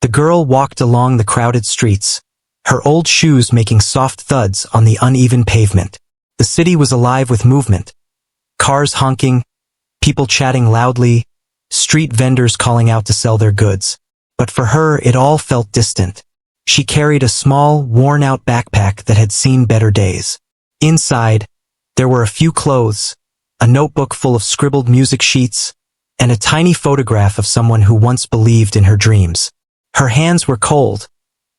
girl walked along the crowded streets, her old shoes making soft thuds on the uneven pavement. The city was alive with movement. Cars honking, people chatting loudly, street vendors calling out to sell their goods. But for her, it all felt distant. She carried a small, worn-out backpack that had seen better days. Inside, there were a few clothes, a notebook full of scribbled music sheets, and a tiny photograph of someone who once believed in her dreams. Her hands were cold,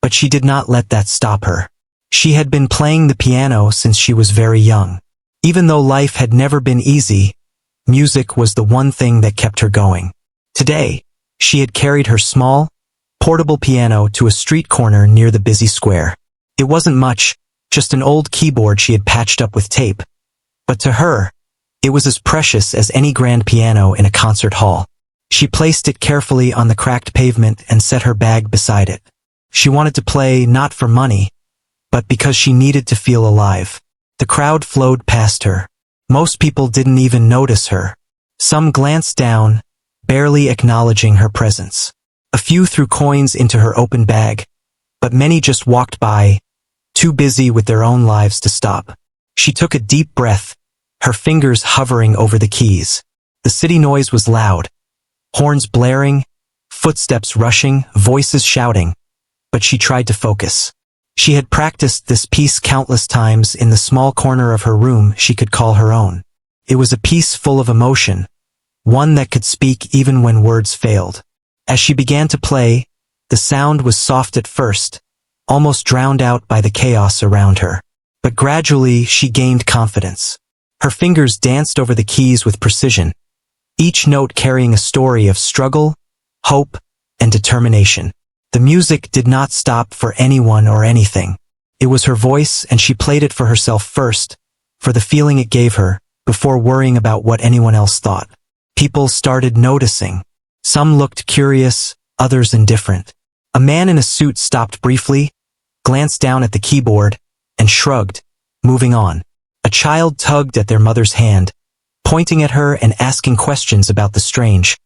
but she did not let that stop her. She had been playing the piano since she was very young. Even though life had never been easy, music was the one thing that kept her going. Today, she had carried her small, portable piano to a street corner near the busy square. It wasn't much, just an old keyboard she had patched up with tape. But to her, it was as precious as any grand piano in a concert hall. She placed it carefully on the cracked pavement and set her bag beside it. She wanted to play not for money, but because she needed to feel alive. The crowd flowed past her. Most people didn't even notice her. Some glanced down, barely acknowledging her presence. A few threw coins into her open bag, but many just walked by, too busy with their own lives to stop. She took a deep breath, her fingers hovering over the keys. The city noise was loud, horns blaring, footsteps rushing, voices shouting, but she tried to focus. She had practiced this piece countless times in the small corner of her room she could call her own. It was a piece full of emotion, one that could speak even when words failed. As she began to play, the sound was soft at first, almost drowned out by the chaos around her. But gradually she gained confidence. Her fingers danced over the keys with precision, each note carrying a story of struggle, hope, and determination. The music did not stop for anyone or anything. It was her voice, and she played it for herself first, for the feeling it gave her, before worrying about what anyone else thought. People started noticing. Some looked curious, others indifferent. A man in a suit stopped briefly, glanced down at the keyboard, and shrugged, moving on. A child tugged at their mother's hand, pointing at her and asking questions about the strange,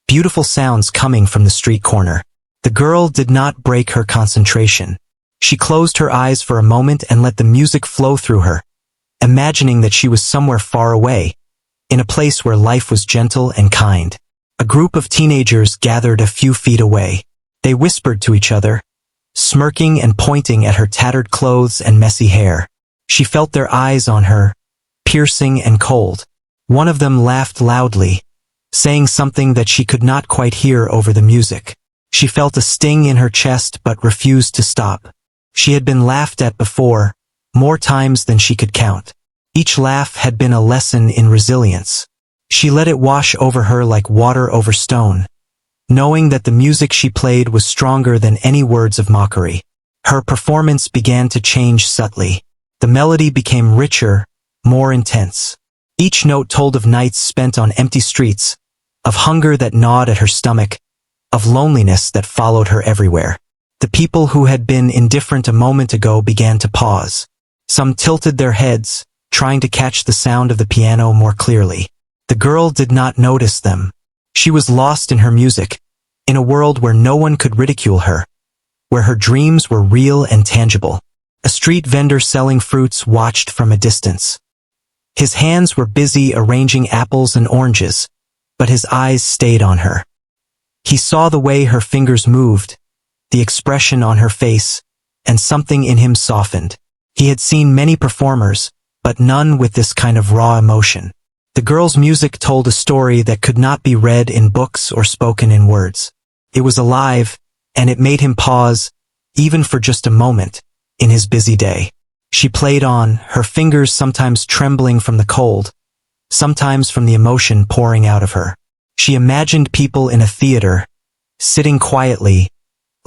beautiful sounds coming from the street corner. The girl did not break her concentration. She closed her eyes for a moment and let the music flow through her, imagining that she was somewhere far away, in a place where life was gentle and kind. A group of teenagers gathered a few feet away. They whispered to each other, smirking and pointing at her tattered clothes and messy hair. She felt their eyes on her, piercing and cold. One of them laughed loudly, saying something that she could not quite hear over the music. She felt a sting in her chest but refused to stop. She had been laughed at before, more times than she could count. Each laugh had been a lesson in resilience. She let it wash over her like water over stone, knowing that the music she played was stronger than any words of mockery. Her performance began to change subtly. The melody became richer, more intense. Each note told of nights spent on empty streets, of hunger that gnawed at her stomach, of loneliness that followed her everywhere. The people who had been indifferent a moment ago began to pause. Some tilted their heads, trying to catch the sound of the piano more clearly. The girl did not notice them. She was lost in her music, in a world where no one could ridicule her, where her dreams were real and tangible. A street vendor selling fruits watched from a distance. His hands were busy arranging apples and oranges, but his eyes stayed on her. He saw the way her fingers moved, the expression on her face, and something in him softened. He had seen many performers, but none with this kind of raw emotion. The girl's music told a story that could not be read in books or spoken in words. It was alive, and it made him pause, even for just a moment, in his busy day. She played on, her fingers sometimes trembling from the cold, sometimes from the emotion pouring out of her. She imagined people in a theater, sitting quietly,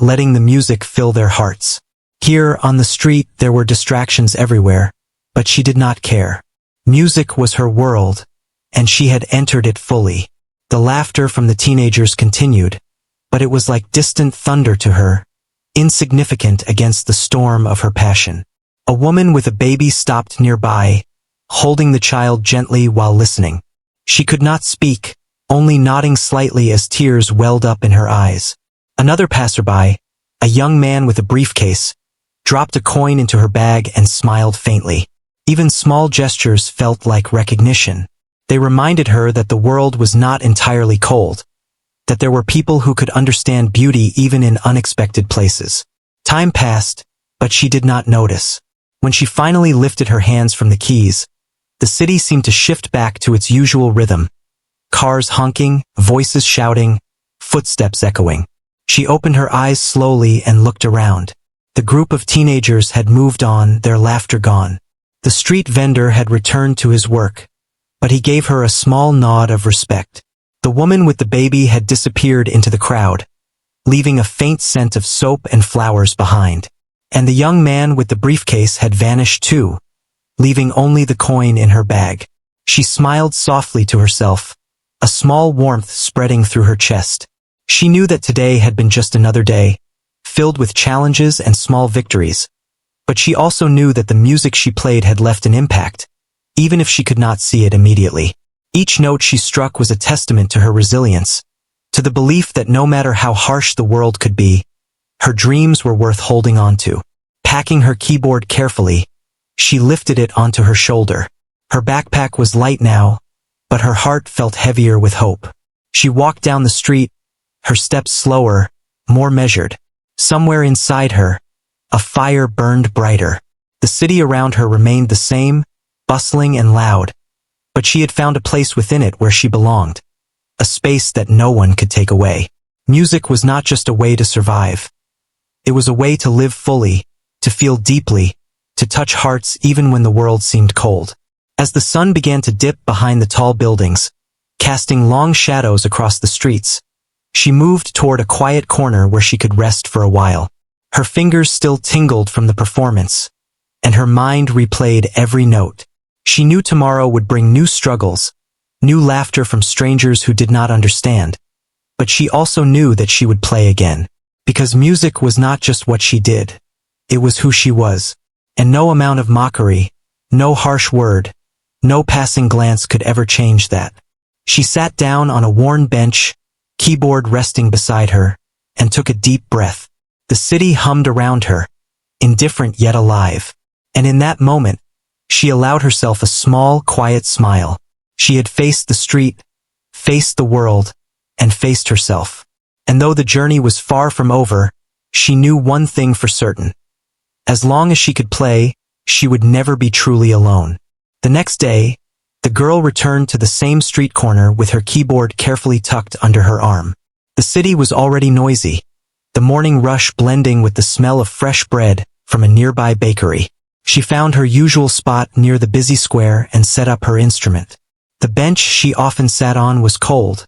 letting the music fill their hearts. Here on the street there were distractions everywhere, but she did not care. Music was her world, and she had entered it fully. The laughter from the teenagers continued, but it was like distant thunder to her, insignificant against the storm of her passion. A woman with a baby stopped nearby, holding the child gently while listening. She could not speak, only nodding slightly as tears welled up in her eyes. Another passerby, a young man with a briefcase, dropped a coin into her bag and smiled faintly. Even small gestures felt like recognition. They reminded her that the world was not entirely cold, that there were people who could understand beauty even in unexpected places. Time passed, but she did not notice. When she finally lifted her hands from the keys, the city seemed to shift back to its usual rhythm. Cars honking, voices shouting, footsteps echoing. She opened her eyes slowly and looked around. The group of teenagers had moved on, their laughter gone. The street vendor had returned to his work, but he gave her a small nod of respect. The woman with the baby had disappeared into the crowd, leaving a faint scent of soap and flowers behind. And the young man with the briefcase had vanished too, leaving only the coin in her bag. She smiled softly to herself, a small warmth spreading through her chest. She knew that today had been just another day, filled with challenges and small victories. But she also knew that the music she played had left an impact, even if she could not see it immediately. Each note she struck was a testament to her resilience, to the belief that no matter how harsh the world could be, her dreams were worth holding on to. Packing her keyboard carefully, she lifted it onto her shoulder. Her backpack was light now, but her heart felt heavier with hope. She walked down the street, her steps slower, more measured. Somewhere inside her, a fire burned brighter. The city around her remained the same, bustling and loud, but she had found a place within it where she belonged, a space that no one could take away. Music was not just a way to survive. It was a way to live fully, to feel deeply, to touch hearts even when the world seemed cold. As the sun began to dip behind the tall buildings, casting long shadows across the streets, she moved toward a quiet corner where she could rest for a while. Her fingers still tingled from the performance, and her mind replayed every note. She knew tomorrow would bring new struggles, new laughter from strangers who did not understand, but she also knew that she would play again. Because music was not just what she did, it was who she was. And no amount of mockery, no harsh word, no passing glance could ever change that. She sat down on a worn bench, keyboard resting beside her, and took a deep breath. The city hummed around her, indifferent yet alive. And in that moment, she allowed herself a small, quiet smile. She had faced the street, faced the world, and faced herself. And though the journey was far from over, she knew one thing for certain. As long as she could play, she would never be truly alone. The next day, the girl returned to the same street corner with her keyboard carefully tucked under her arm. The city was already noisy, the morning rush blending with the smell of fresh bread from a nearby bakery. She found her usual spot near the busy square and set up her instrument. The bench she often sat on was cold,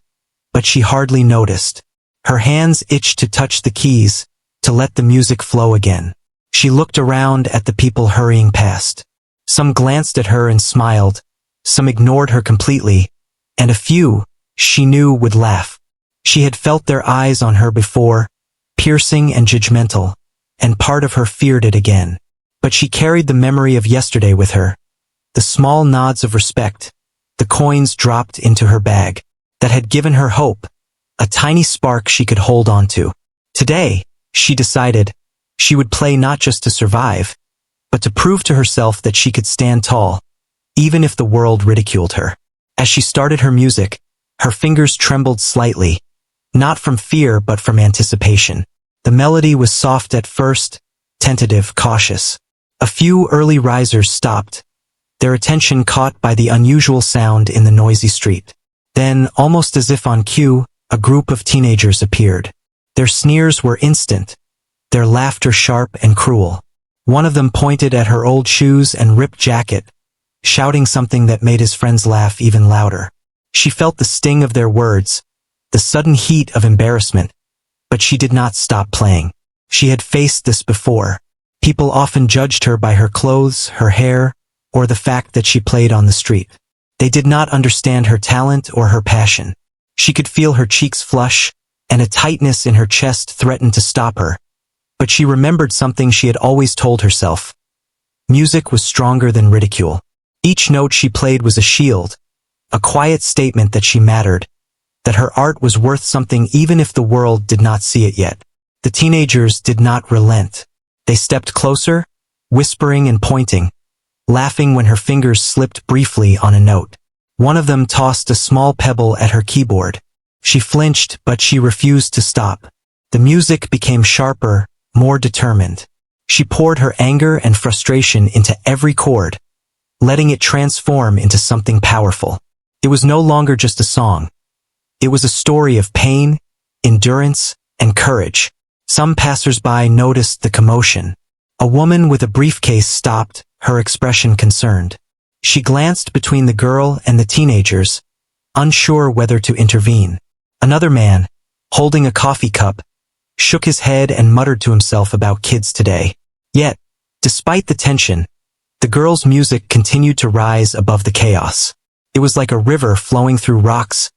but she hardly noticed. Her hands itched to touch the keys, to let the music flow again. She looked around at the people hurrying past. Some glanced at her and smiled, some ignored her completely, and a few, she knew, would laugh. She had felt their eyes on her before, piercing and judgmental, and part of her feared it again. But she carried the memory of yesterday with her, the small nods of respect, the coins dropped into her bag, that had given her hope, a tiny spark she could hold on to. Today, she decided, she would play not just to survive, but to prove to herself that she could stand tall, even if the world ridiculed her. As she started her music, her fingers trembled slightly, not from fear but from anticipation. The melody was soft at first, tentative, cautious. A few early risers stopped, their attention caught by the unusual sound in the noisy street. Then, almost as if on cue, a group of teenagers appeared. Their sneers were instant, their laughter sharp and cruel. One of them pointed at her old shoes and ripped jacket, shouting something that made his friends laugh even louder. She felt the sting of their words, the sudden heat of embarrassment, but she did not stop playing. She had faced this before. People often judged her by her clothes, her hair, or the fact that she played on the street. They did not understand her talent or her passion. She could feel her cheeks flush, and a tightness in her chest threatened to stop her. But she remembered something she had always told herself. Music was stronger than ridicule. Each note she played was a shield, a quiet statement that she mattered, that her art was worth something even if the world did not see it yet. The teenagers did not relent. They stepped closer, whispering and pointing, laughing when her fingers slipped briefly on a note. One of them tossed a small pebble at her keyboard. She flinched, but she refused to stop. The music became sharper, more determined. She poured her anger and frustration into every chord, letting it transform into something powerful. It was no longer just a song. It was a story of pain, endurance, and courage. Some passers-by noticed the commotion. A woman with a briefcase stopped, her expression concerned. She glanced between the girl and the teenagers, unsure whether to intervene. Another man, holding a coffee cup, shook his head and muttered to himself about kids today. Yet, despite the tension, the girl's music continued to rise above the chaos. It was like a river flowing through rocks,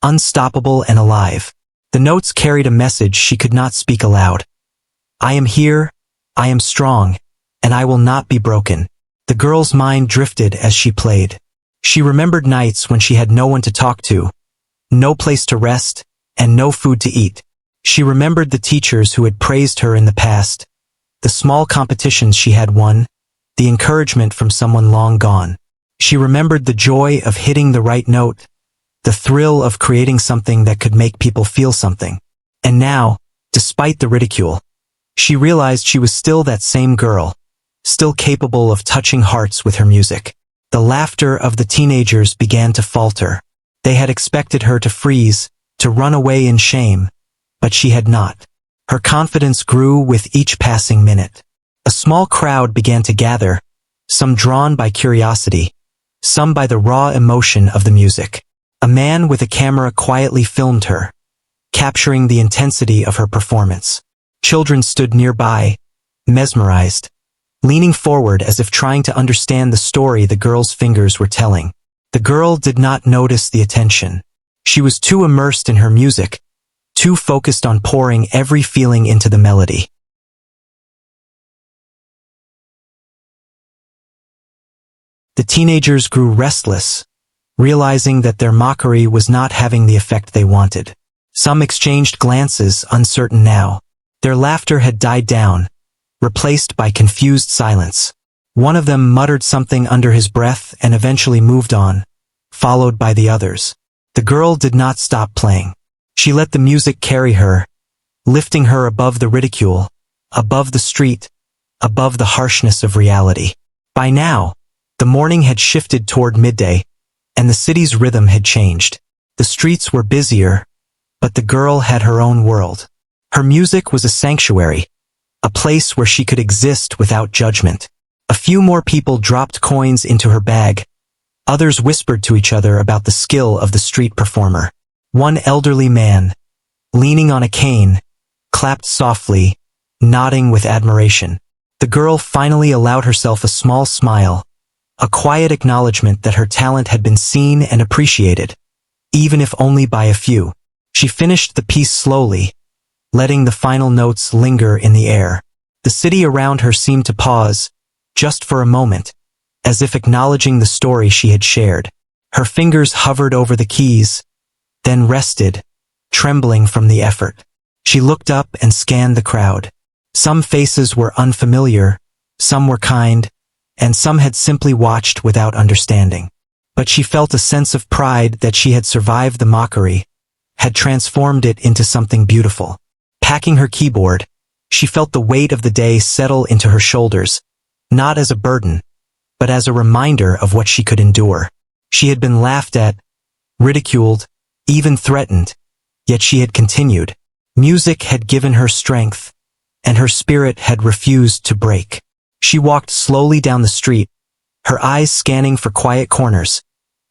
unstoppable and alive. The notes carried a message she could not speak aloud. I am here, I am strong, and I will not be broken. The girl's mind drifted as she played. She remembered nights when she had no one to talk to, no place to rest, and no food to eat. She remembered the teachers who had praised her in the past, the small competitions she had won, the encouragement from someone long gone. She remembered the joy of hitting the right note, the thrill of creating something that could make people feel something. And now, despite the ridicule, she realized she was still that same girl, still capable of touching hearts with her music. The laughter of the teenagers began to falter. They had expected her to freeze, to run away in shame, but she had not. Her confidence grew with each passing minute. A small crowd began to gather, some drawn by curiosity, some by the raw emotion of the music. A man with a camera quietly filmed her, capturing the intensity of her performance. Children stood nearby, mesmerized, leaning forward as if trying to understand the story the girl's fingers were telling. The girl did not notice the attention. She was too immersed in her music, too focused on pouring every feeling into the melody. The teenagers grew restless, realizing that their mockery was not having the effect they wanted. Some exchanged glances, uncertain now. Their laughter had died down, replaced by confused silence. One of them muttered something under his breath and eventually moved on, followed by the others. The girl did not stop playing. She let the music carry her, lifting her above the ridicule, above the street, above the harshness of reality. By now, the morning had shifted toward midday, and the city's rhythm had changed. The streets were busier, but the girl had her own world. Her music was a sanctuary, a place where she could exist without judgment. A few more people dropped coins into her bag. Others whispered to each other about the skill of the street performer. One elderly man, leaning on a cane, clapped softly, nodding with admiration. The girl finally allowed herself a small smile, a quiet acknowledgement that her talent had been seen and appreciated, even if only by a few. She finished the piece slowly, letting the final notes linger in the air. The city around her seemed to pause, just for a moment, as if acknowledging the story she had shared. Her fingers hovered over the keys, then rested, trembling from the effort. She looked up and scanned the crowd. Some faces were unfamiliar, some were kind, and some had simply watched without understanding. But she felt a sense of pride that she had survived the mockery, had transformed it into something beautiful. Packing her keyboard, she felt the weight of the day settle into her shoulders, not as a burden, but as a reminder of what she could endure. She had been laughed at, ridiculed, even threatened, yet she had continued. Music had given her strength, and her spirit had refused to break. She walked slowly down the street, her eyes scanning for quiet corners,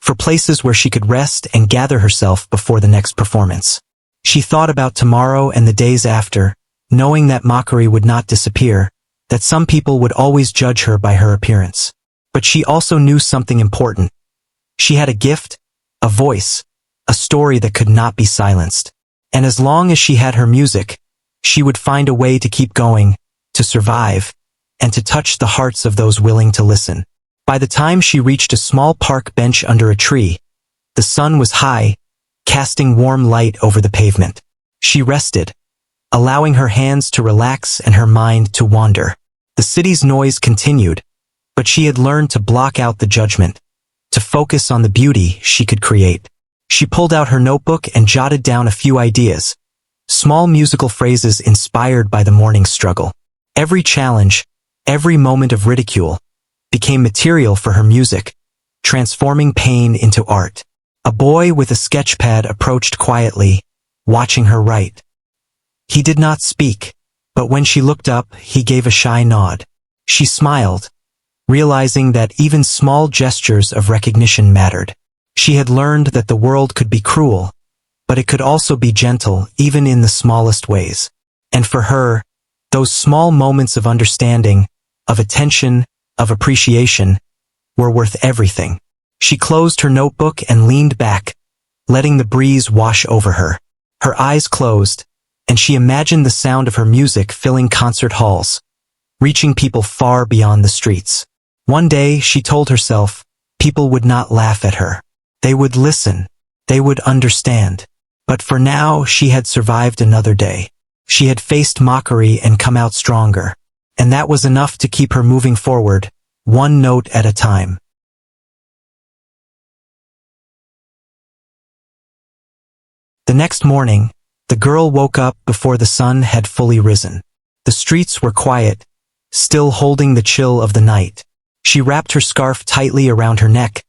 for places where she could rest and gather herself before the next performance. She thought about tomorrow and the days after, knowing that mockery would not disappear, that some people would always judge her by her appearance. But she also knew something important. She had a gift, a voice, a story that could not be silenced. And as long as she had her music, she would find a way to keep going, to survive, and to touch the hearts of those willing to listen. By the time she reached a small park bench under a tree, the sun was high, casting warm light over the pavement. She rested, allowing her hands to relax and her mind to wander. The city's noise continued, but she had learned to block out the judgment, to focus on the beauty she could create. She pulled out her notebook and jotted down a few ideas, small musical phrases inspired by the morning's struggle. Every challenge, every moment of ridicule, became material for her music, transforming pain into art. A boy with a sketchpad approached quietly, watching her write. He did not speak, but when she looked up, he gave a shy nod. She smiled, realizing that even small gestures of recognition mattered. She had learned that the world could be cruel, but it could also be gentle even in the smallest ways. And for her, those small moments of understanding, of attention, of appreciation, were worth everything. She closed her notebook and leaned back, letting the breeze wash over her. Her eyes closed, and she imagined the sound of her music filling concert halls, reaching people far beyond the streets. One day, she told herself, people would not laugh at her. They would listen. They would understand. But for now, she had survived another day. She had faced mockery and come out stronger. And that was enough to keep her moving forward, one note at a time. The next morning, the girl woke up before the sun had fully risen. The streets were quiet, still holding the chill of the night. She wrapped her scarf tightly around her neck,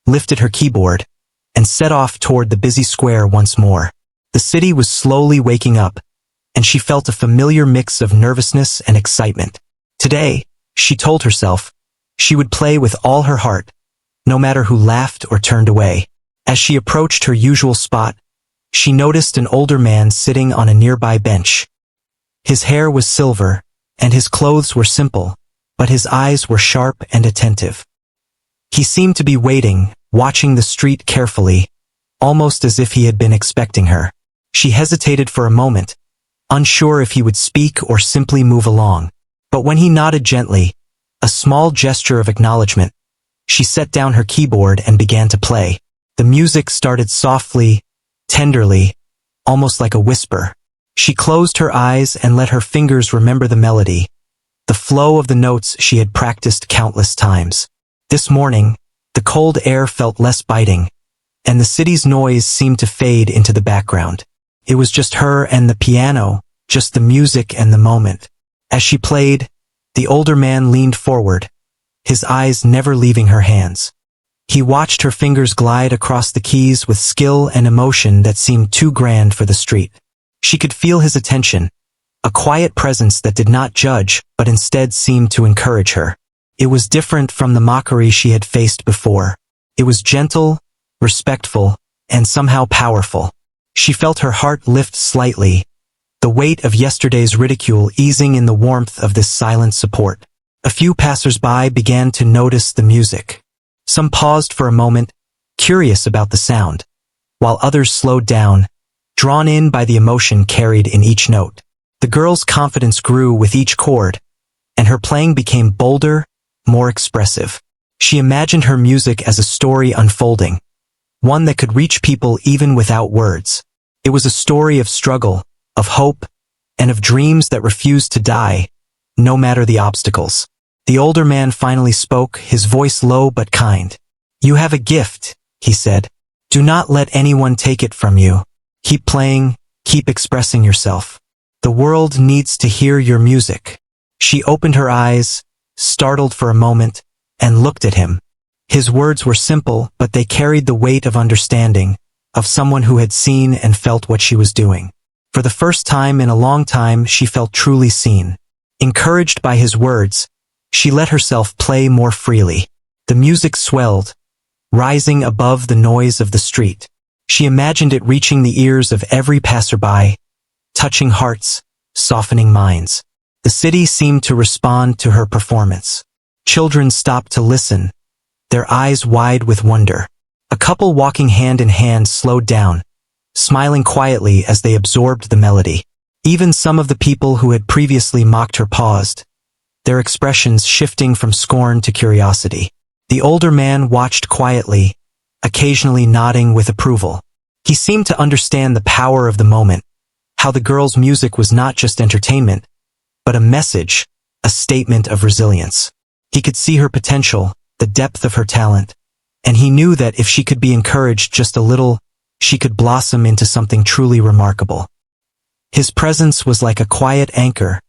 lifted her keyboard, and set off toward the busy square once more. The city was slowly waking up, and she felt a familiar mix of nervousness and excitement. Today, she told herself, she would play with all her heart, no matter who laughed or turned away. As she approached her usual spot, she noticed an older man sitting on a nearby bench. His hair was silver, and his clothes were simple, but his eyes were sharp and attentive. He seemed to be waiting, watching the street carefully, almost as if he had been expecting her. She hesitated for a moment, unsure if he would speak or simply move along. But when he nodded gently, a small gesture of acknowledgement, she set down her keyboard and began to play. The music started softly, tenderly, almost like a whisper. She closed her eyes and let her fingers remember the melody, the flow of the notes she had practiced countless times. This morning, the cold air felt less biting, and the city's noise seemed to fade into the background. It was just her and the piano, just the music and the moment. As she played, the older man leaned forward, his eyes never leaving her hands. He watched her fingers glide across the keys with skill and emotion that seemed too grand for the street. She could feel his attention, a quiet presence that did not judge but instead seemed to encourage her. It was different from the mockery she had faced before. It was gentle, respectful, and somehow powerful. She felt her heart lift slightly, the weight of yesterday's ridicule easing in the warmth of this silent support. A few passers-by began to notice the music. Some paused for a moment, curious about the sound, while others slowed down, drawn in by the emotion carried in each note. The girl's confidence grew with each chord, and her playing became bolder, more expressive. She imagined her music as a story unfolding, one that could reach people even without words. It was a story of struggle, of hope, and of dreams that refused to die, no matter the obstacles. The older man finally spoke, his voice low but kind. "You have a gift," he said. "Do not let anyone take it from you. Keep playing, keep expressing yourself. The world needs to hear your music." She opened her eyes, startled for a moment, and looked at him. His words were simple, but they carried the weight of understanding, of someone who had seen and felt what she was doing. For the first time in a long time, she felt truly seen. Encouraged by his words, she let herself play more freely. The music swelled, rising above the noise of the street. She imagined it reaching the ears of every passerby, touching hearts, softening minds. The city seemed to respond to her performance. Children stopped to listen, their eyes wide with wonder. A couple walking hand in hand slowed down, smiling quietly as they absorbed the melody. Even some of the people who had previously mocked her paused, their expressions shifting from scorn to curiosity. The older man watched quietly, occasionally nodding with approval. He seemed to understand the power of the moment, how the girl's music was not just entertainment, but a message, a statement of resilience. He could see her potential, the depth of her talent, and he knew that if she could be encouraged just a little, she could blossom into something truly remarkable. His presence was like a quiet anchor,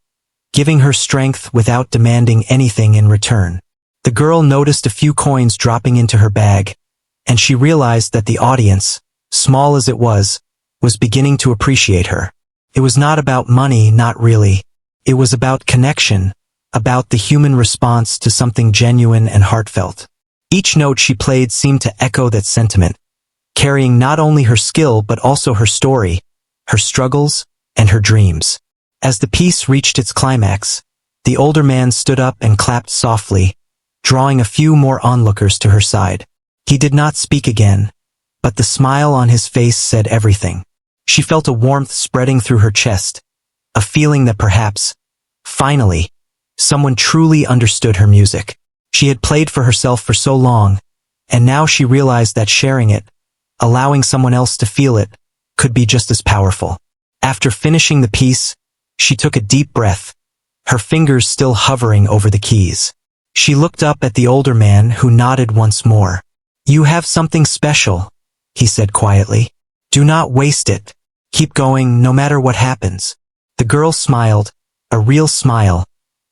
giving her strength without demanding anything in return. The girl noticed a few coins dropping into her bag, and she realized that the audience, small as it was beginning to appreciate her. It was not about money, not really. It was about connection, about the human response to something genuine and heartfelt. Each note she played seemed to echo that sentiment, carrying not only her skill but also her story, her struggles, and her dreams. As the piece reached its climax, the older man stood up and clapped softly, drawing a few more onlookers to her side. He did not speak again, but the smile on his face said everything. She felt a warmth spreading through her chest, a feeling that perhaps, finally, someone truly understood her music. She had played for herself for so long, and now she realized that sharing it, allowing someone else to feel it, could be just as powerful. After finishing the piece, she took a deep breath, her fingers still hovering over the keys. She looked up at the older man, who nodded once more. "You have something special," he said quietly. "Do not waste it. Keep going no matter what happens." The girl smiled, a real smile,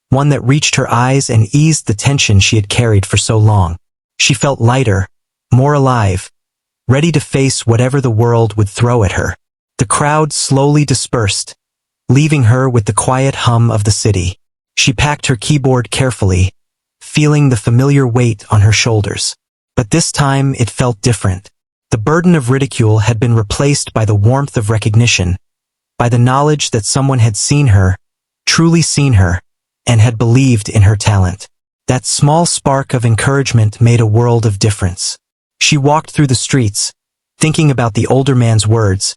one that reached her eyes and eased the tension she had carried for so long. She felt lighter, more alive, ready to face whatever the world would throw at her. The crowd slowly dispersed, leaving her with the quiet hum of the city. She packed her keyboard carefully, feeling the familiar weight on her shoulders. But this time it felt different. The burden of ridicule had been replaced by the warmth of recognition, by the knowledge that someone had seen her, truly seen her, and had believed in her talent. That small spark of encouragement made a world of difference. She walked through the streets, thinking about the older man's words,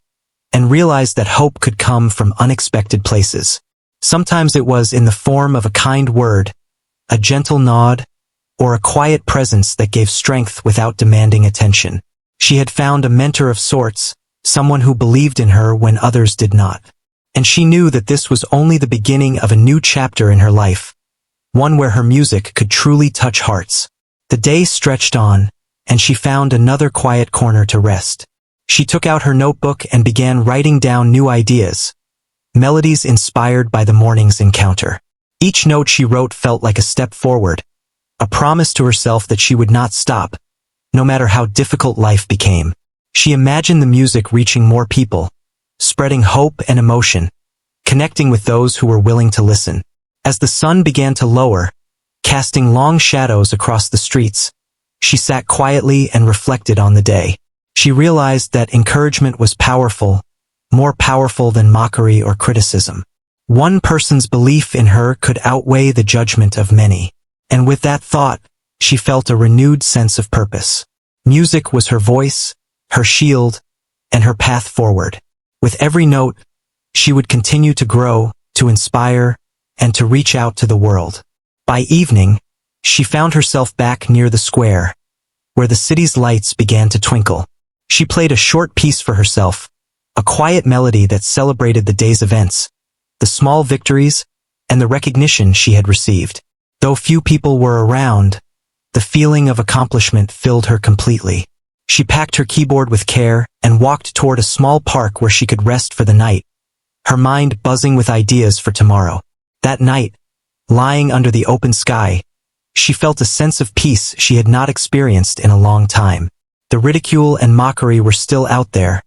and realized that hope could come from unexpected places. Sometimes it was in the form of a kind word, a gentle nod, or a quiet presence that gave strength without demanding attention. She had found a mentor of sorts, someone who believed in her when others did not. And she knew that this was only the beginning of a new chapter in her life, one where her music could truly touch hearts. The day stretched on, and she found another quiet corner to rest. She took out her notebook and began writing down new ideas, melodies inspired by the morning's encounter. Each note she wrote felt like a step forward, a promise to herself that she would not stop, no matter how difficult life became. She imagined the music reaching more people, spreading hope and emotion, connecting with those who were willing to listen. As the sun began to lower, casting long shadows across the streets, she sat quietly and reflected on the day. She realized that encouragement was powerful, more powerful than mockery or criticism. One person's belief in her could outweigh the judgment of many. And with that thought, she felt a renewed sense of purpose. Music was her voice, her shield, and her path forward. With every note, she would continue to grow, to inspire, and to reach out to the world. By evening, she found herself back near the square, where the city's lights began to twinkle. She played a short piece for herself, a quiet melody that celebrated the day's events, the small victories, and the recognition she had received. Though few people were around, the feeling of accomplishment filled her completely. She packed her keyboard with care and walked toward a small park where she could rest for the night, her mind buzzing with ideas for tomorrow. That night, lying under the open sky, she felt a sense of peace she had not experienced in a long time. The ridicule and mockery were still out there,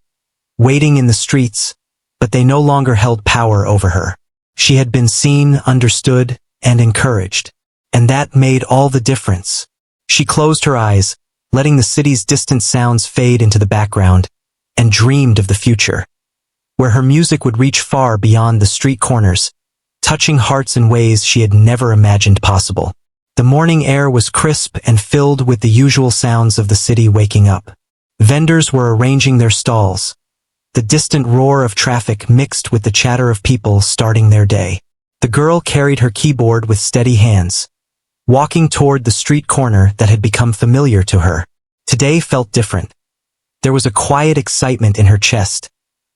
waiting in the streets, but they no longer held power over her. She had been seen, understood, and encouraged. And that made all the difference. She closed her eyes, letting the city's distant sounds fade into the background, and dreamed of the future, where her music would reach far beyond the street corners, touching hearts in ways she had never imagined possible. The morning air was crisp and filled with the usual sounds of the city waking up. Vendors were arranging their stalls. The distant roar of traffic mixed with the chatter of people starting their day. The girl carried her keyboard with steady hands, walking toward the street corner that had become familiar to her. Today felt different. There was a quiet excitement in her chest,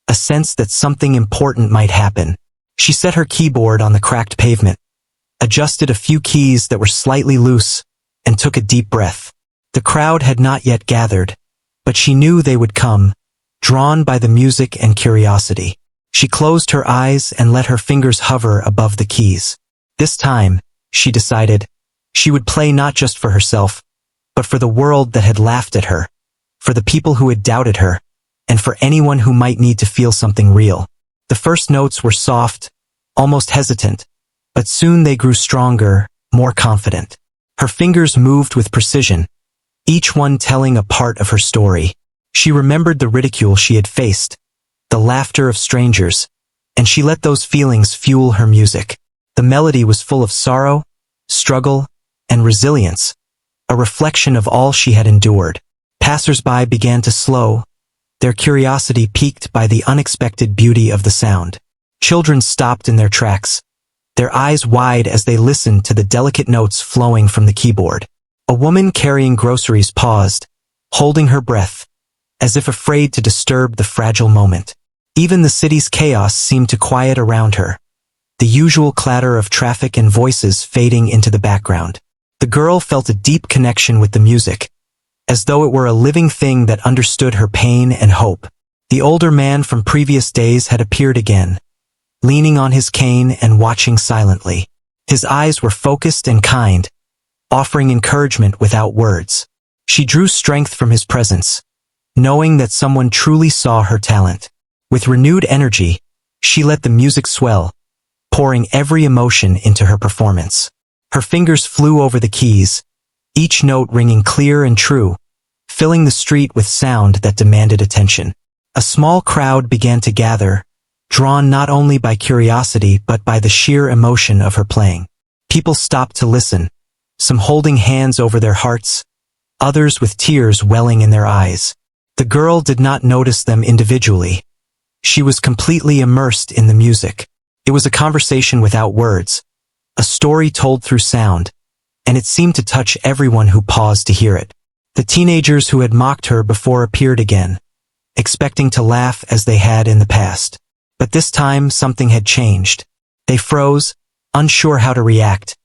a sense that something important might happen. She set her keyboard on the cracked pavement, adjusted a few keys that were slightly loose, and took a deep breath. The crowd had not yet gathered, but she knew they would come, drawn by the music and curiosity. She closed her eyes and let her fingers hover above the keys. This time, she decided, she would play not just for herself, but for the world that had laughed at her, for the people who had doubted her, and for anyone who might need to feel something real. The first notes were soft, almost hesitant, but soon they grew stronger, more confident. Her fingers moved with precision, each one telling a part of her story. She remembered the ridicule she had faced, the laughter of strangers, and she let those feelings fuel her music. The melody was full of sorrow, struggle, and resilience, a reflection of all she had endured. Passers-by began to slow, their curiosity piqued by the unexpected beauty of the sound. Children stopped in their tracks, their eyes wide as they listened to the delicate notes flowing from the keyboard. A woman carrying groceries paused, holding her breath, as if afraid to disturb the fragile moment. Even the city's chaos seemed to quiet around her, the usual clatter of traffic and voices fading into the background. The girl felt a deep connection with the music, as though it were a living thing that understood her pain and hope. The older man from previous days had appeared again, leaning on his cane and watching silently. His eyes were focused and kind, offering encouragement without words. She drew strength from his presence, knowing that someone truly saw her talent. With renewed energy, she let the music swell, pouring every emotion into her performance. Her fingers flew over the keys, each note ringing clear and true, filling the street with sound that demanded attention. A small crowd began to gather, drawn not only by curiosity but by the sheer emotion of her playing. People stopped to listen, some holding hands over their hearts, others with tears welling in their eyes. The girl did not notice them individually. She was completely immersed in the music. It was a conversation without words, a story told through sound, and it seemed to touch everyone who paused to hear it. The teenagers who had mocked her before appeared again, expecting to laugh as they had in the past. But this time something had changed. They froze, unsure how to react,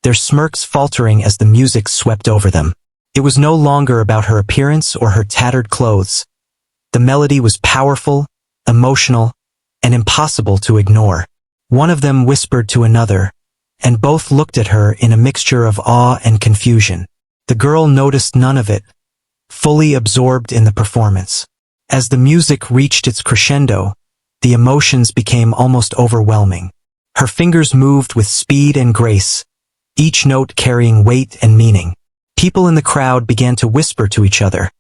their smirks faltering as the music swept over them. It was no longer about her appearance or her tattered clothes. The melody was powerful, emotional, and impossible to ignore. One of them whispered to another, and both looked at her in a mixture of awe and confusion. The girl noticed none of it, fully absorbed in the performance. As the music reached its crescendo, the emotions became almost overwhelming. Her fingers moved with speed and grace, each note carrying weight and meaning. People in the crowd began to whisper to each other,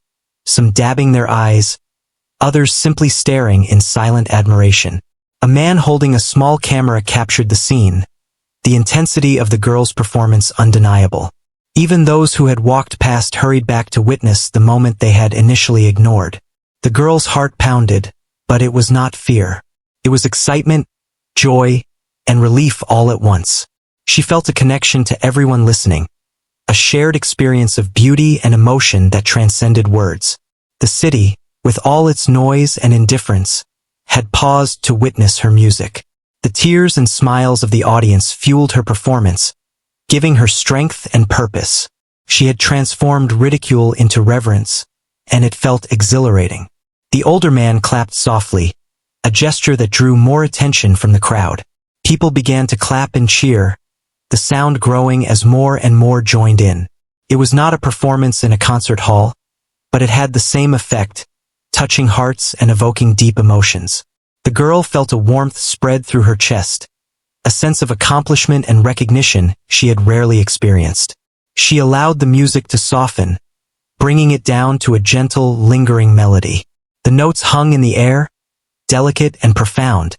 some dabbing their eyes, others simply staring in silent admiration. A man holding a small camera captured the scene, the intensity of the girl's performance undeniable. Even those who had walked past hurried back to witness the moment they had initially ignored. The girl's heart pounded, but it was not fear. It was excitement, joy, and relief all at once. She felt a connection to everyone listening, a shared experience of beauty and emotion that transcended words. The city, with all its noise and indifference, had paused to witness her music. The tears and smiles of the audience fueled her performance, giving her strength and purpose. She had transformed ridicule into reverence, and it felt exhilarating. The older man clapped softly, a gesture that drew more attention from the crowd. People began to clap and cheer, the sound growing as more and more joined in. It was not a performance in a concert hall, but it had the same effect, touching hearts and evoking deep emotions. The girl felt a warmth spread through her chest, a sense of accomplishment and recognition she had rarely experienced. She allowed the music to soften, bringing it down to a gentle, lingering melody. The notes hung in the air, delicate and profound,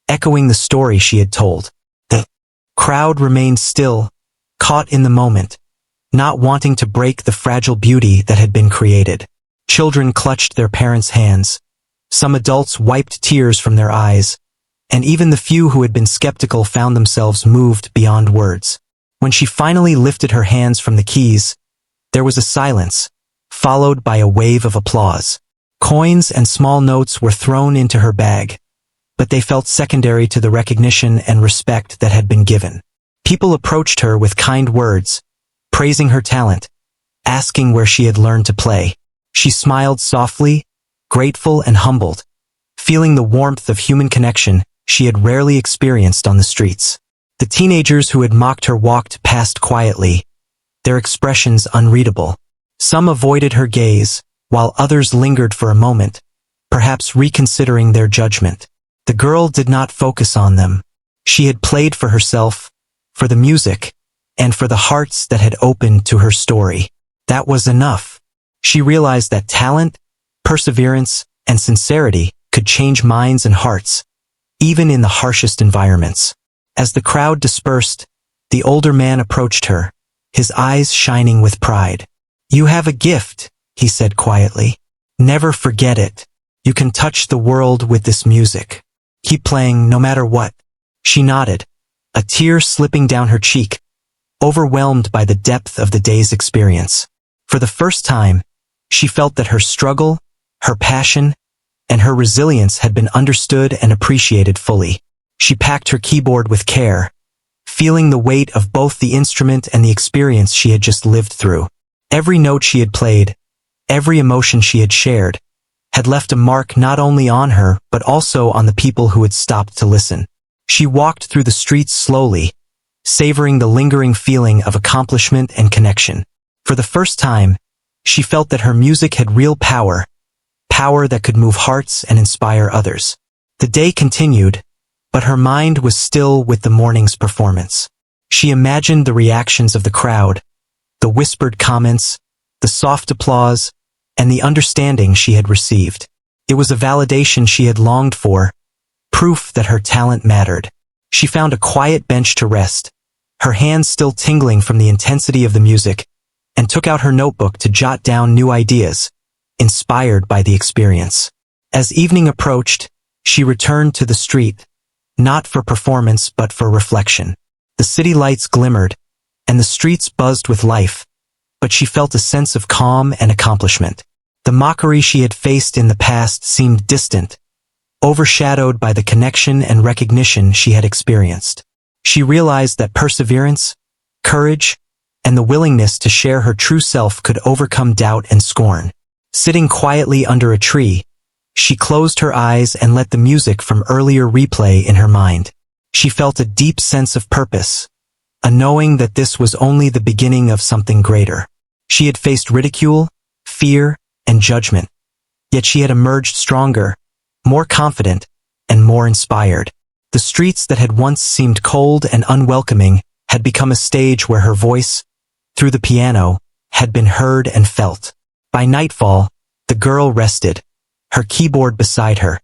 echoing the story she had told. The crowd remained still, caught in the moment, not wanting to break the fragile beauty that had been created. Children clutched their parents' hands. Some adults wiped tears from their eyes, and even the few who had been skeptical found themselves moved beyond words. When she finally lifted her hands from the keys, there was a silence, followed by a wave of applause. Coins and small notes were thrown into her bag, but they felt secondary to the recognition and respect that had been given. People approached her with kind words, praising her talent, asking where she had learned to play. She smiled softly, grateful and humbled, feeling the warmth of human connection she had rarely experienced on the streets. The teenagers who had mocked her walked past quietly, their expressions unreadable. Some avoided her gaze, while others lingered for a moment, perhaps reconsidering their judgment. The girl did not focus on them. She had played for herself, for the music, and for the hearts that had opened to her story. That was enough. She realized that talent, perseverance, and sincerity could change minds and hearts, even in the harshest environments. As the crowd dispersed, the older man approached her, his eyes shining with pride. "You have a gift," he said quietly. "Never forget it. You can touch the world with this music. Keep playing no matter what." She nodded, a tear slipping down her cheek, overwhelmed by the depth of the day's experience. For the first time, she felt that her struggle, her passion, and her resilience had been understood and appreciated fully. She packed her keyboard with care, feeling the weight of both the instrument and the experience she had just lived through. Every note she had played, every emotion she had shared, had left a mark not only on her but also on the people who had stopped to listen. She walked through the streets slowly, savoring the lingering feeling of accomplishment and connection. For the first time, she felt that her music had real power, power that could move hearts and inspire others. The day continued, but her mind was still with the morning's performance. She imagined the reactions of the crowd, the whispered comments, the soft applause, and the understanding she had received. It was a validation she had longed for, proof that her talent mattered. She found a quiet bench to rest, her hands still tingling from the intensity of the music, and took out her notebook to jot down new ideas, inspired by the experience. As evening approached, she returned to the street, not for performance but for reflection. The city lights glimmered, and the streets buzzed with life, but she felt a sense of calm and accomplishment. The mockery she had faced in the past seemed distant, overshadowed by the connection and recognition she had experienced. She realized that perseverance, courage, and the willingness to share her true self could overcome doubt and scorn. Sitting quietly under a tree, she closed her eyes and let the music from earlier replay in her mind. She felt a deep sense of purpose, a knowing that this was only the beginning of something greater. She had faced ridicule, fear, and judgment, yet she had emerged stronger, more confident, and more inspired. The streets that had once seemed cold and unwelcoming had become a stage where her voice, through the piano, had been heard and felt. By nightfall, the girl rested, her keyboard beside her,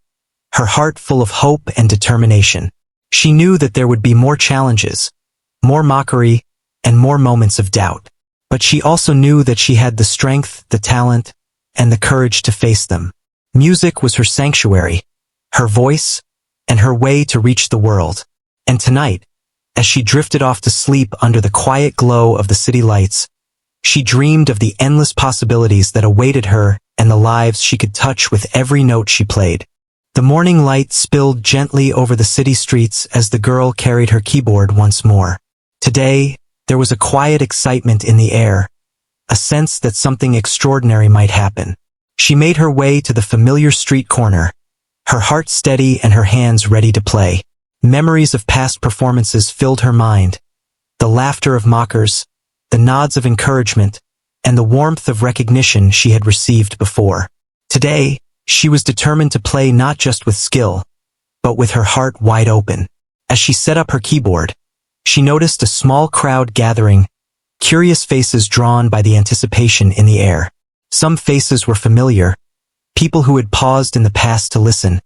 her heart full of hope and determination. She knew that there would be more challenges, more mockery, and more moments of doubt. But she also knew that she had the strength, the talent, and the courage to face them. Music was her sanctuary, her voice, and her way to reach the world. And tonight, as she drifted off to sleep under the quiet glow of the city lights, she dreamed of the endless possibilities that awaited her and the lives she could touch with every note she played. The morning light spilled gently over the city streets as the girl carried her keyboard once more. Today, there was a quiet excitement in the air, a sense that something extraordinary might happen. She made her way to the familiar street corner, her heart steady and her hands ready to play. Memories of past performances filled her mind, the laughter of mockers, the nods of encouragement, and the warmth of recognition she had received before. Today, she was determined to play not just with skill, but with her heart wide open. As she set up her keyboard, she noticed a small crowd gathering, curious faces drawn by the anticipation in the air. Some faces were familiar, people who had paused in the past to listen,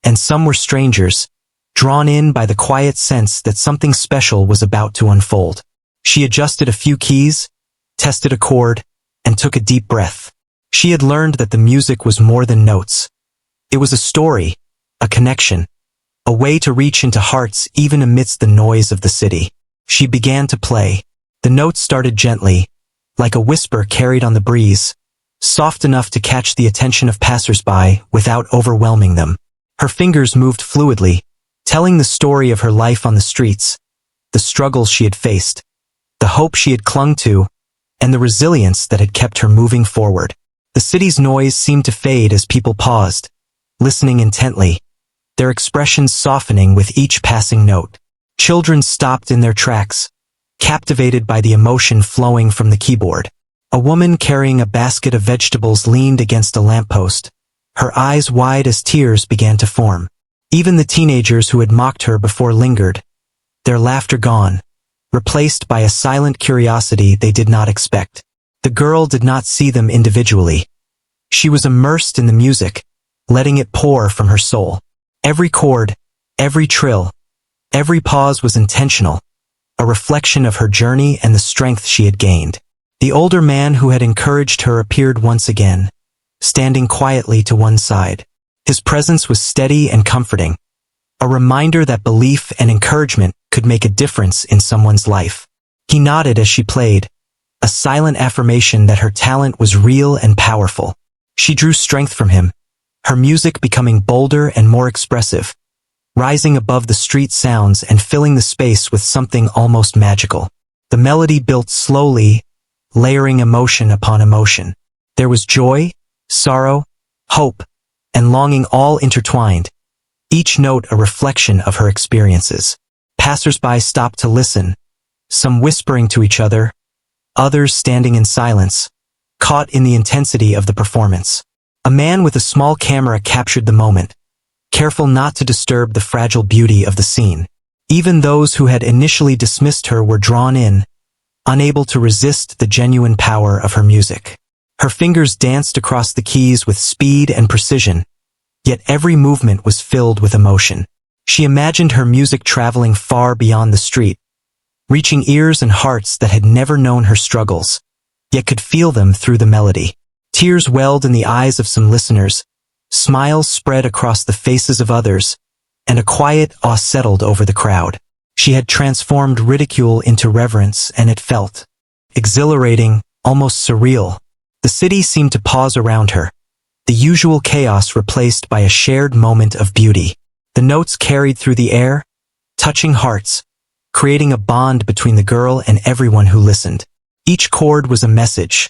and some were strangers, drawn in by the quiet sense that something special was about to unfold. She adjusted a few keys, tested a chord, and took a deep breath. She had learned that the music was more than notes. It was a story, a connection, a way to reach into hearts even amidst the noise of the city. She began to play. The notes started gently, like a whisper carried on the breeze, soft enough to catch the attention of passers-by without overwhelming them. Her fingers moved fluidly, telling the story of her life on the streets, the struggles she had faced, the hope she had clung to, and the resilience that had kept her moving forward. The city's noise seemed to fade as people paused, listening intently, their expressions softening with each passing note. Children stopped in their tracks, captivated by the emotion flowing from the keyboard. A woman carrying a basket of vegetables leaned against a lamppost, her eyes wide as tears began to form. Even the teenagers who had mocked her before lingered, their laughter gone, replaced by a silent curiosity they did not expect. The girl did not see them individually. She was immersed in the music, letting it pour from her soul. Every chord, every trill, every pause was intentional, a reflection of her journey and the strength she had gained. The older man who had encouraged her appeared once again, standing quietly to one side. His presence was steady and comforting, a reminder that belief and encouragement could make a difference in someone's life. He nodded as she played, a silent affirmation that her talent was real and powerful. She drew strength from him, her music becoming bolder and more expressive, rising above the street sounds and filling the space with something almost magical. The melody built slowly, layering emotion upon emotion. There was joy, sorrow, hope, and longing all intertwined, each note a reflection of her experiences. Passers-by stopped to listen, some whispering to each other, others standing in silence, caught in the intensity of the performance. A man with a small camera captured the moment, careful not to disturb the fragile beauty of the scene. Even those who had initially dismissed her were drawn in, unable to resist the genuine power of her music. Her fingers danced across the keys with speed and precision, yet every movement was filled with emotion. She imagined her music traveling far beyond the street, reaching ears and hearts that had never known her struggles, yet could feel them through the melody. Tears welled in the eyes of some listeners, smiles spread across the faces of others, and a quiet awe settled over the crowd. She had transformed ridicule into reverence, and it felt exhilarating, almost surreal. The city seemed to pause around her, the usual chaos replaced by a shared moment of beauty. The notes carried through the air, touching hearts, creating a bond between the girl and everyone who listened. Each chord was a message.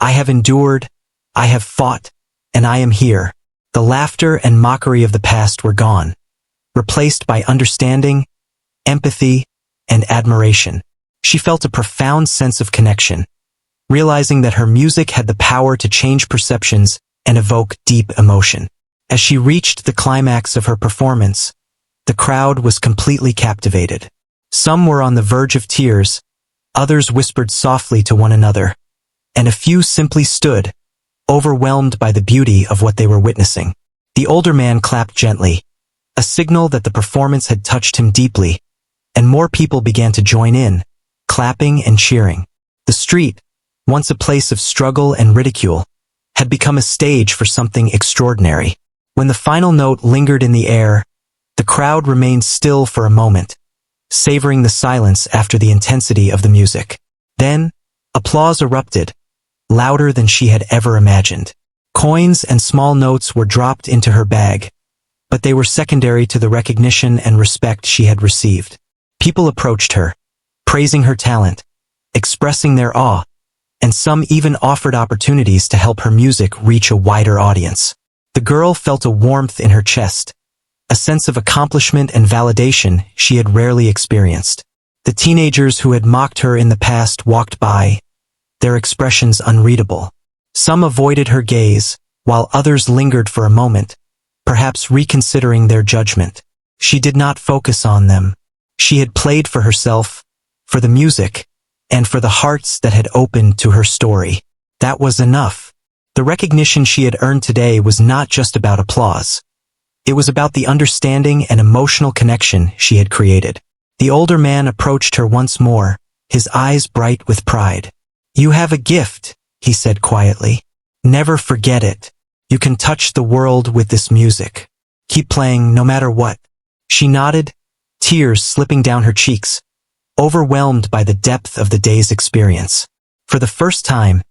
I have endured, I have fought, and I am here. The laughter and mockery of the past were gone, replaced by understanding, empathy, and admiration. She felt a profound sense of connection, realizing that her music had the power to change perceptions and evoke deep emotion. As she reached the climax of her performance, the crowd was completely captivated. Some were on the verge of tears, others whispered softly to one another, and a few simply stood, overwhelmed by the beauty of what they were witnessing. The older man clapped gently, a signal that the performance had touched him deeply, and more people began to join in, clapping and cheering. The street, once a place of struggle and ridicule, had become a stage for something extraordinary. When the final note lingered in the air, the crowd remained still for a moment, savoring the silence after the intensity of the music. Then, applause erupted, louder than she had ever imagined. Coins and small notes were dropped into her bag, but they were secondary to the recognition and respect she had received. People approached her, praising her talent, expressing their awe, and some even offered opportunities to help her music reach a wider audience. The girl felt a warmth in her chest, a sense of accomplishment and validation she had rarely experienced. The teenagers who had mocked her in the past walked by, their expressions unreadable. Some avoided her gaze, while others lingered for a moment, perhaps reconsidering their judgment. She did not focus on them. She had played for herself, for the music, and for the hearts that had opened to her story. That was enough. The recognition she had earned today was not just about applause. It was about the understanding and emotional connection she had created. The older man approached her once more, his eyes bright with pride. "You have a gift," he said quietly. "Never forget it. You can touch the world with this music. Keep playing no matter what." She nodded, tears slipping down her cheeks, overwhelmed by the depth of the day's experience. For the first time,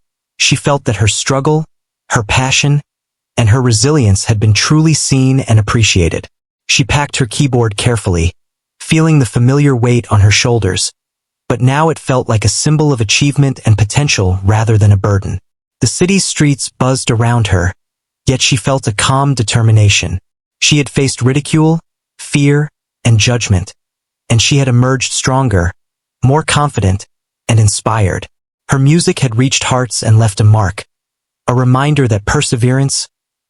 She felt that her struggle, her passion, and her resilience had been truly seen and appreciated. She packed her keyboard carefully, feeling the familiar weight on her shoulders, but now it felt like a symbol of achievement and potential rather than a burden. The city's streets buzzed around her, yet she felt a calm determination. She had faced ridicule, fear, and judgment, and she had emerged stronger, more confident, and inspired. Her music had reached hearts and left a mark, a reminder that perseverance,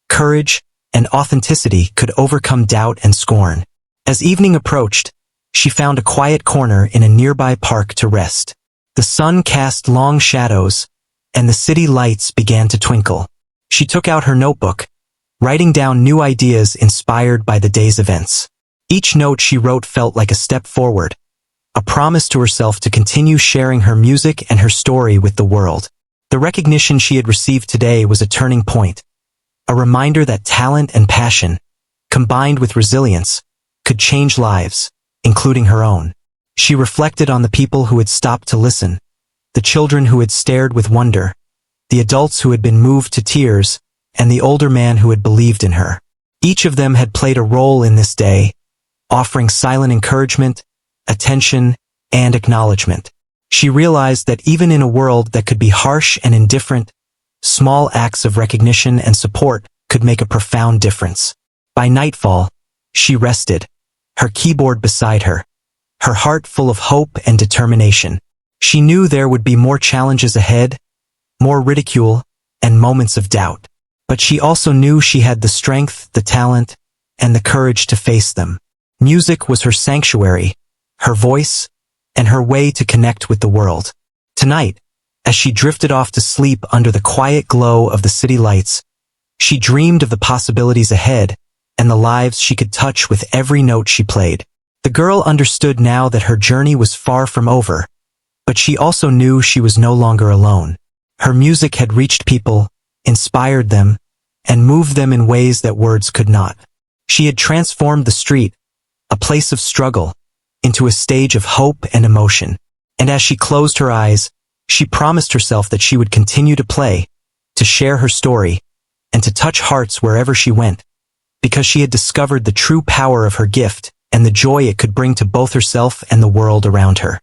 courage, and authenticity could overcome doubt and scorn. As evening approached, she found a quiet corner in a nearby park to rest. The sun cast long shadows, and the city lights began to twinkle. She took out her notebook, writing down new ideas inspired by the day's events. Each note she wrote felt like a step forward, a promise to herself to continue sharing her music and her story with the world. The recognition she had received today was a turning point, a reminder that talent and passion, combined with resilience, could change lives, including her own. She reflected on the people who had stopped to listen, the children who had stared with wonder, the adults who had been moved to tears, and the older man who had believed in her. Each of them had played a role in this day, offering silent encouragement, attention, and acknowledgement. She realized that even in a world that could be harsh and indifferent, small acts of recognition and support could make a profound difference. By nightfall, she rested, her keyboard beside her, her heart full of hope and determination. She knew there would be more challenges ahead, more ridicule, and moments of doubt. But she also knew she had the strength, the talent, and the courage to face them. Music was her sanctuary, her voice, and her way to connect with the world. Tonight, as she drifted off to sleep under the quiet glow of the city lights, she dreamed of the possibilities ahead and the lives she could touch with every note she played. The girl understood now that her journey was far from over, but she also knew she was no longer alone. Her music had reached people, inspired them, and moved them in ways that words could not. She had transformed the street, a place of struggle, into a stage of hope and emotion. And as she closed her eyes, she promised herself that she would continue to play, to share her story, and to touch hearts wherever she went, because she had discovered the true power of her gift and the joy it could bring to both herself and the world around her.